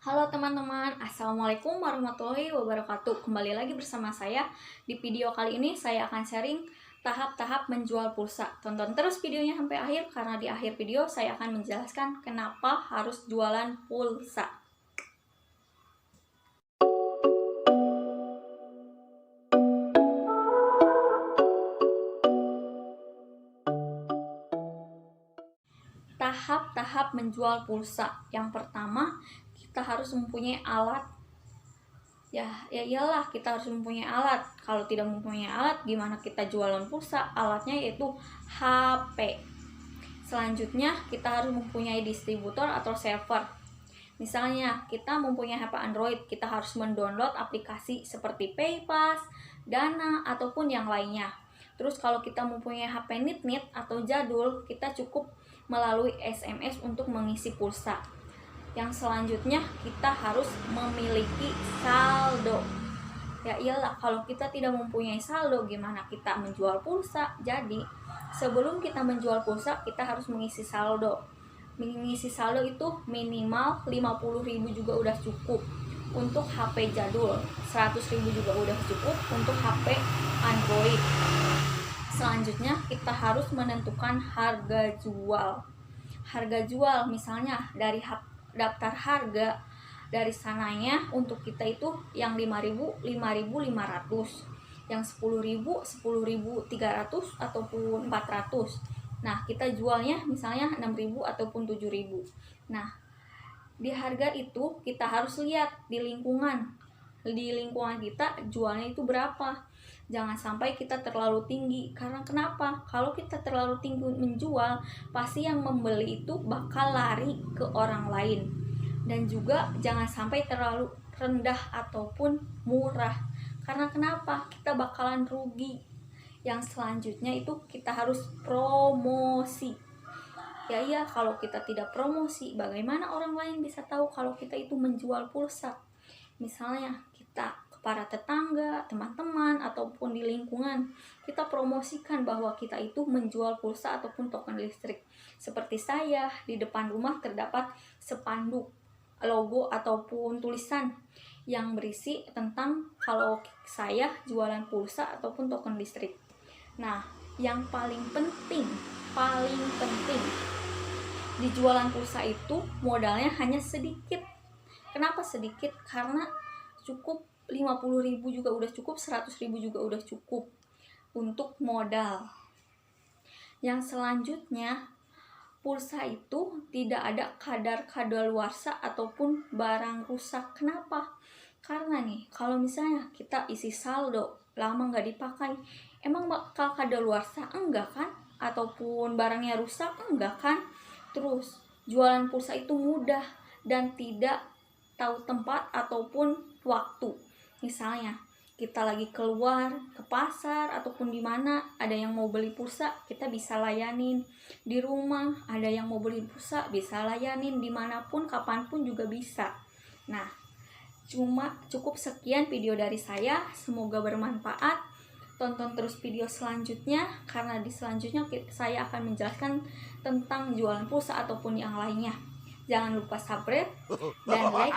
Halo teman-teman, Assalamualaikum warahmatullahi wabarakatuh. Kembali lagi bersama saya. Di video kali ini saya akan sharing tahap-tahap menjual pulsa. Tonton terus videonya sampai akhir, karena di akhir video saya akan menjelaskan kenapa harus jualan pulsa. Tahap-tahap menjual pulsa. Yang pertama, kita harus mempunyai alat. Ya iyalah, kita harus mempunyai alat. Kalau tidak mempunyai alat, gimana kita jualan pulsa? Alatnya yaitu HP. Selanjutnya, kita harus mempunyai distributor atau server. Misalnya, kita mempunyai HP Android, kita harus mendownload aplikasi seperti PayPass, Dana, ataupun yang lainnya. Terus kalau kita mempunyai HP nit-nit atau jadul, kita cukup melalui SMS untuk mengisi pulsa. Yang selanjutnya, kita harus memiliki saldo. Ya iyalah, kalau kita tidak mempunyai saldo, gimana kita menjual pulsa? Jadi, sebelum kita menjual pulsa, kita harus mengisi saldo. Mengisi saldo itu minimal 50.000 juga udah cukup. Untuk HP jadul, 100.000 juga udah cukup. Untuk HP Android. Selanjutnya, kita harus menentukan harga jual. Harga jual misalnya dari daftar harga, dari sananya untuk kita itu yang 5.000, 5.500, yang 10.000, 10.300 ataupun 400. Nah, kita jualnya misalnya 6.000 ataupun 7.000. Nah, di harga itu kita harus lihat di lingkungan kita jualnya itu berapa. Jangan sampai kita terlalu tinggi. Karena kenapa? Kalau kita terlalu tinggi menjual, pasti yang membeli itu bakal lari ke orang lain. Dan juga jangan sampai terlalu rendah ataupun murah. Karena kenapa? Kita bakalan rugi. Yang selanjutnya itu kita harus promosi. Ya iya, kalau kita tidak promosi, bagaimana orang lain bisa tahu kalau kita itu menjual pulsa? Misalnya kita kepada tetangga, teman-teman, ataupun di lingkungan, kita promosikan bahwa kita itu menjual pulsa ataupun token listrik. Seperti saya, di depan rumah terdapat spanduk, logo ataupun tulisan yang berisi tentang kalau saya jualan pulsa ataupun token listrik. Nah, yang paling penting di jualan pulsa itu modalnya hanya sedikit. Kenapa sedikit? Karena cukup 50.000 juga udah cukup, 100.000 juga udah cukup untuk modal. Yang selanjutnya, pulsa itu tidak ada kadar kadaluarsa ataupun barang rusak. Kenapa? Karena nih, kalau misalnya kita isi saldo lama nggak dipakai, emang bakal kadaluarsa? Enggak kan? Ataupun barangnya rusak? Enggak kan? Terus, jualan pulsa itu mudah dan tidak tahu tempat ataupun waktu. Misalnya, kita lagi keluar ke pasar ataupun di mana ada yang mau beli pulsa, kita bisa layanin. Di rumah ada yang mau beli pulsa, bisa layanin dimanapun, kapanpun juga bisa. Nah, cukup sekian video dari saya, semoga bermanfaat. Tonton terus video selanjutnya, karena di selanjutnya saya akan menjelaskan tentang jualan pulsa ataupun yang lainnya. Jangan lupa subscribe dan like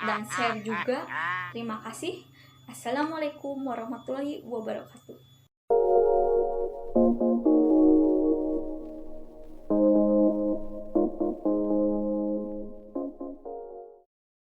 dan share juga. Terima kasih. Assalamualaikum warahmatullahi wabarakatuh.